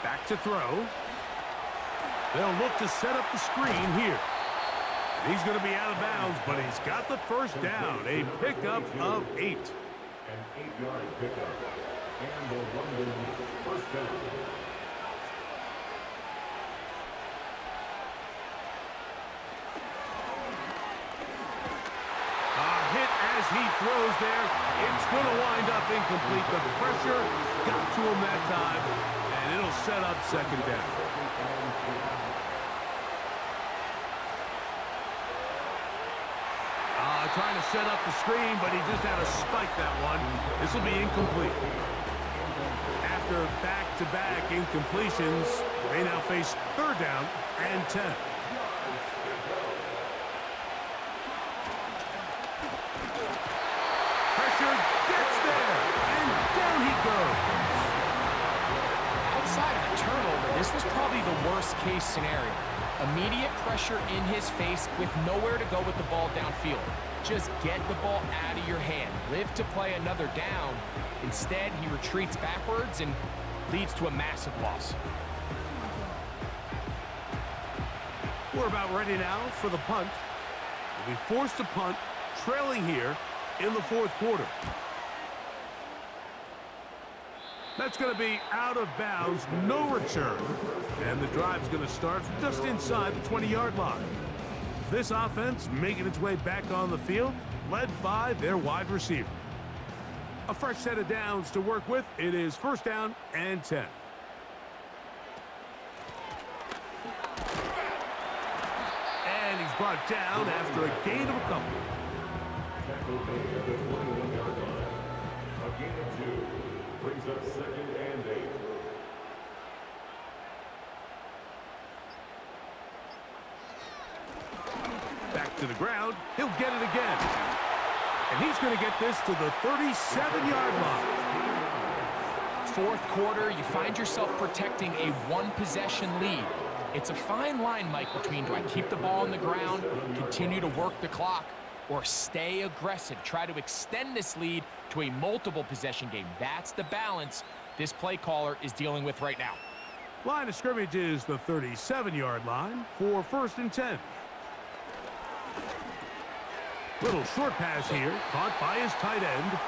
Back to throw. They'll look to set up the screen here. He's going to be out of bounds, but he's got the first down. A pickup of 8. An 8-yard pickup. And the London first down. As he throws there, it's going to wind up incomplete. The pressure got to him that time, and it'll set up 2nd down. Trying to set up the screen, but he just had to spike that one. This will be incomplete. After back-to-back incompletions, they now face 3rd down and 10. Gets there, and down he goes. Outside of a turnover, this was probably the worst-case scenario. Immediate pressure in his face with nowhere to go with the ball downfield. Just get the ball out of your hand. Live to play another down. Instead, he retreats backwards and leads to a massive loss. We're about ready now for the punt. We'll be forced to punt, trailing here in the fourth quarter. That's going to be out of bounds, no return. And the drive's going to start just inside the 20-yard line. This offense making its way back on the field, led by their wide receiver. A fresh set of downs to work with. It is 1st down and 10. brought down after a gain of a couple. Tackle made at the 21-yard line. A gain of 2 brings up 2nd and 8. Back to the ground. He'll get it again. And he's going to get this to the 37-yard line. Fourth quarter, you find yourself protecting a one-possession lead. It's a fine line, Mike, between do I keep the ball on the ground, continue to work the clock, or stay aggressive, try to extend this lead to a multiple possession game. That's the balance this play caller is dealing with right now. Line of scrimmage is the 37-yard line for 1st and 10. Little short pass here, caught by his tight end.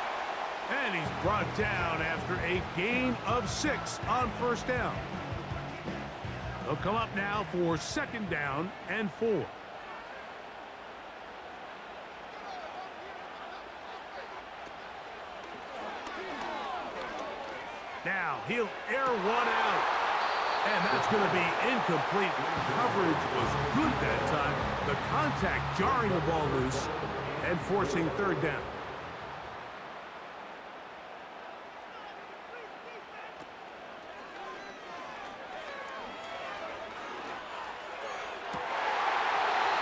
And he's brought down after a gain of 6 on 1st down. They'll come up now for 2nd down and 4. Now he'll air one out. And that's going to be incomplete. Coverage was good that time. The contact jarring the ball loose and forcing 3rd down.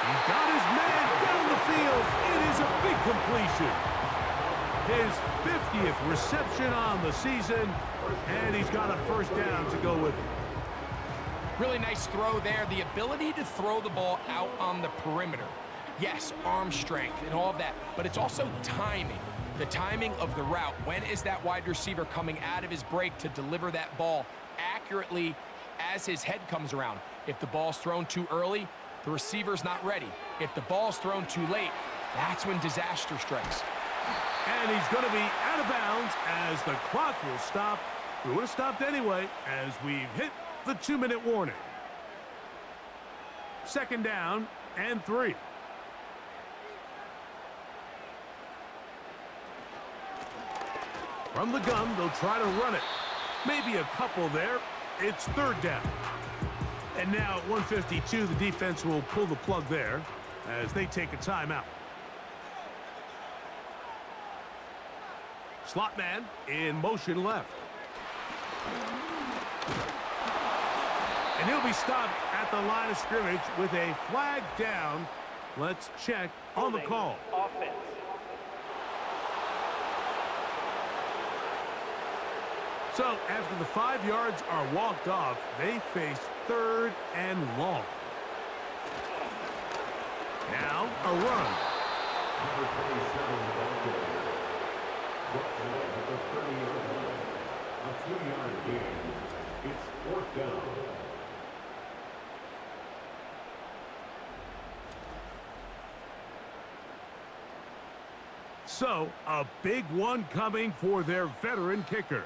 He's got his man down the field. It is a big completion. His 50th reception on the season, and he's got a 1st down to go with it. Really nice throw there. The ability to throw the ball out on the perimeter. Yes, arm strength and all of that, but it's also timing. The timing of the route. When is that wide receiver coming out of his break to deliver that ball accurately as his head comes around? If the ball's thrown too early, the receiver's not ready. If the ball's thrown too late, that's when disaster strikes. And he's going to be out of bounds as the clock will stop. We would have stopped anyway as we've hit the 2-minute warning. 2nd down and 3. From the gun, they'll try to run it. Maybe a couple there. It's 3rd down. And now at 1:52, the defense will pull the plug there as they take a timeout. Slot man in motion left. And he'll be stopped at the line of scrimmage with a flag down. Let's check on the call. Offense. So after the 5 yards are walked off, they face 3rd and long. Now a run. Number 27, brought down at the 30-yard line. A 2-yard gain. It's 4th down. So a big one coming for their veteran kicker.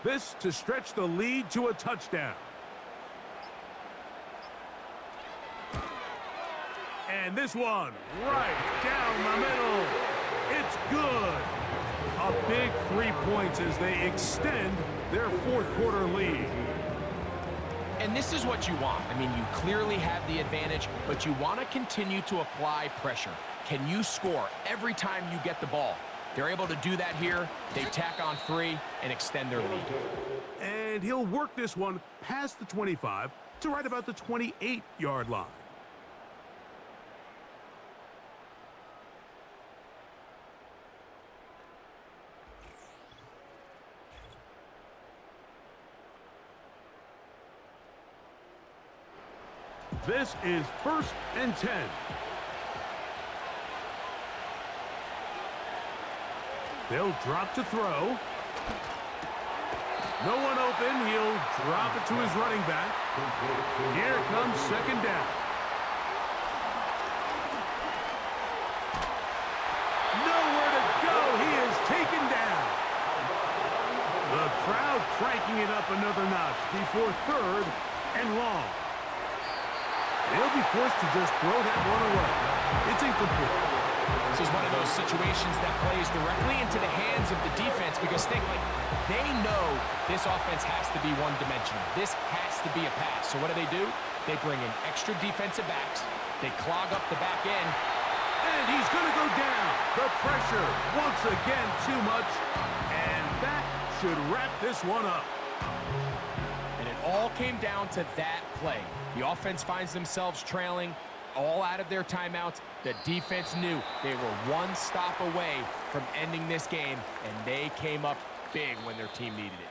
This to stretch the lead to a touchdown. And this one right down the middle. It's good. A big 3 points as they extend their 4th quarter lead. And this is what you want. I mean, you clearly have the advantage, but you want to continue to apply pressure. Can you score every time you get the ball? They're able to do that here. They tack on 3 and extend their lead. And he'll work this one past the 25 to right about the 28-yard line. This is 1st and 10. They'll drop to throw. No one open. He'll drop it to his running back. Here comes 2nd down. Nowhere to go. He is taken down. The crowd cranking it up another notch before 3rd and long. They'll be forced to just throw that one away. It's incomplete. This is one of those situations that plays directly into the hands of the defense because they know this offense has to be one-dimensional. This has to be a pass. So what do? They bring in extra defensive backs. They clog up the back end. And he's going to go down. The pressure, once again, too much. And that should wrap this one up. And it all came down to that play. The offense finds themselves trailing, all out of their timeouts. The defense knew they were one stop away from ending this game, and they came up big when their team needed it.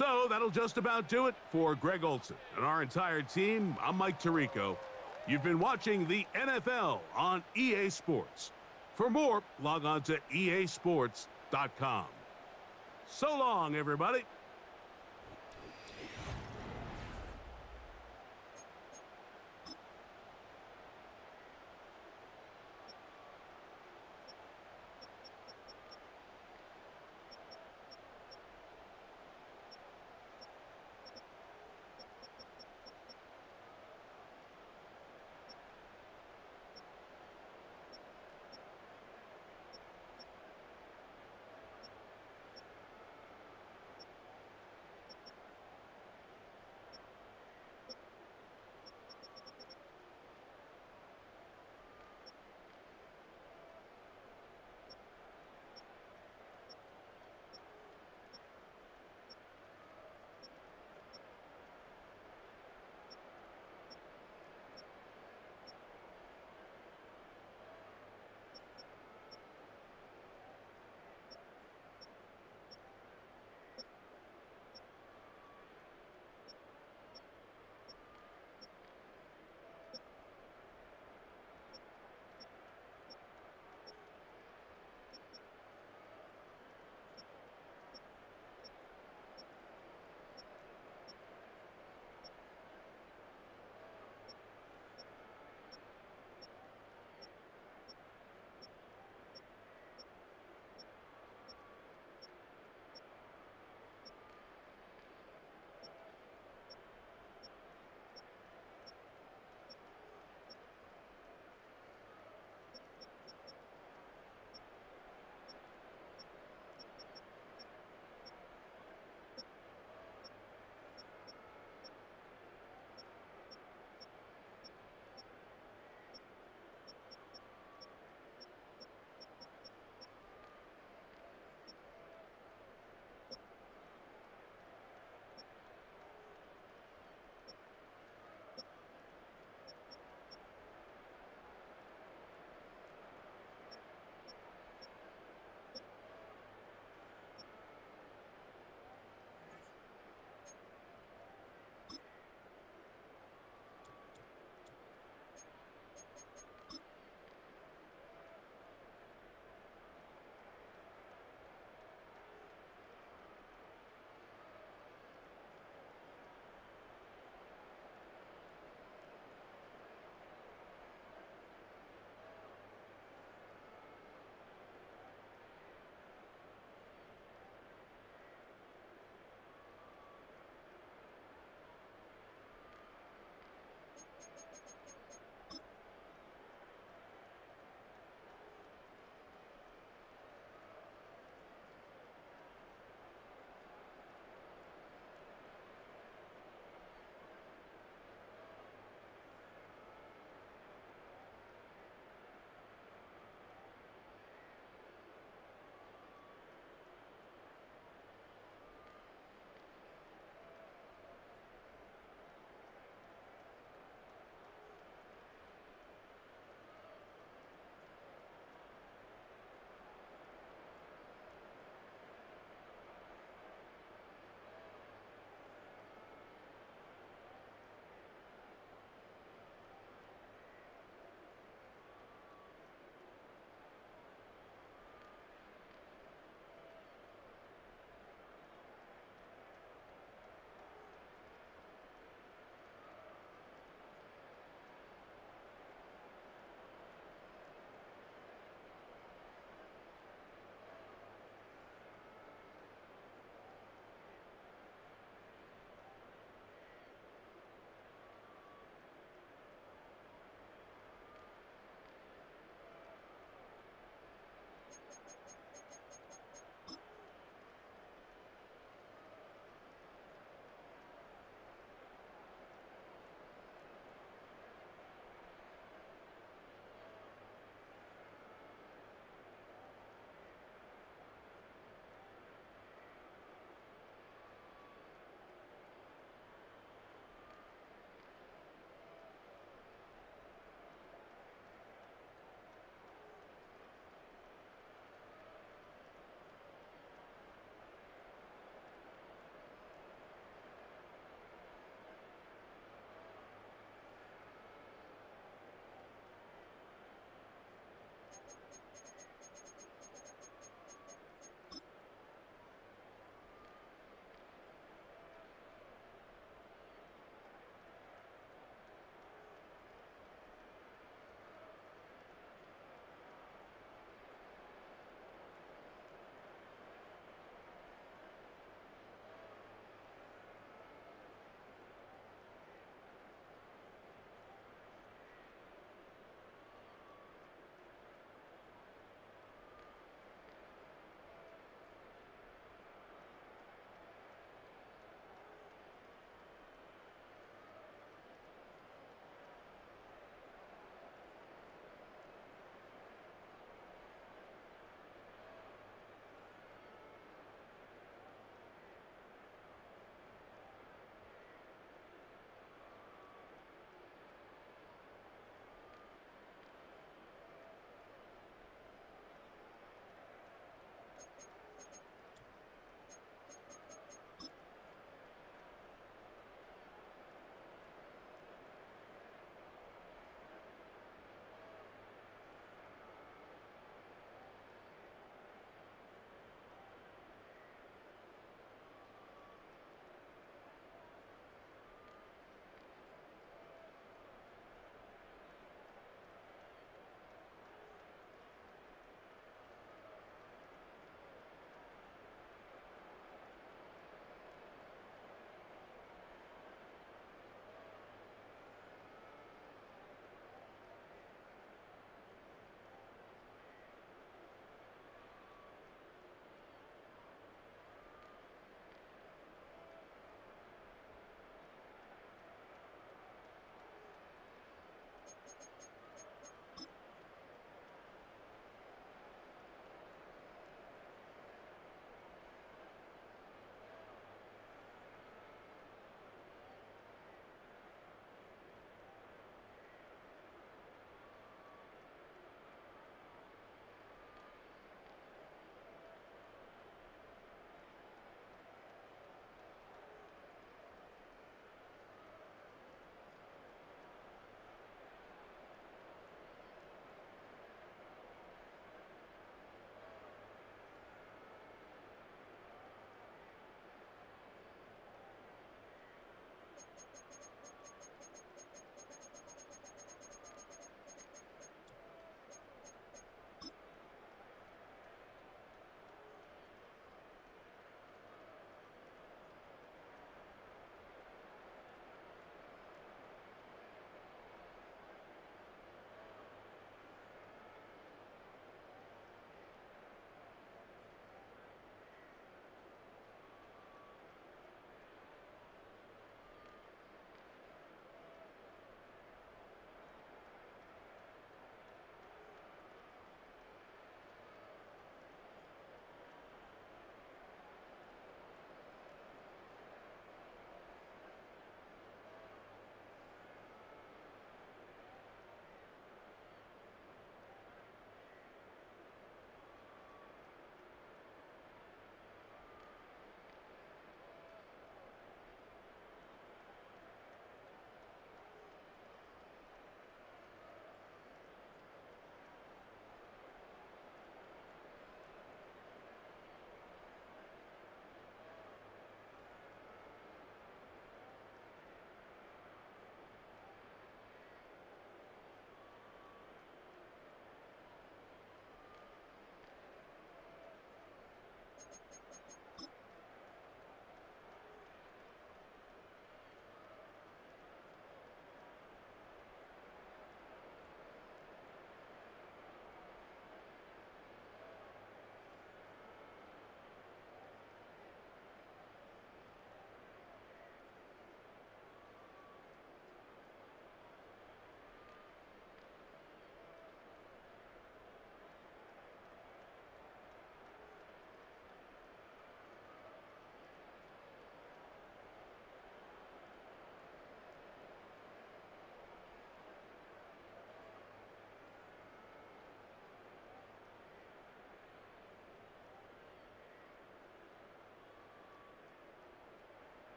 So that'll just about do it for Greg Olson and our entire team. I'm Mike Tirico. You've been watching the NFL on EA Sports. For more, log on to easports.com. So long, everybody.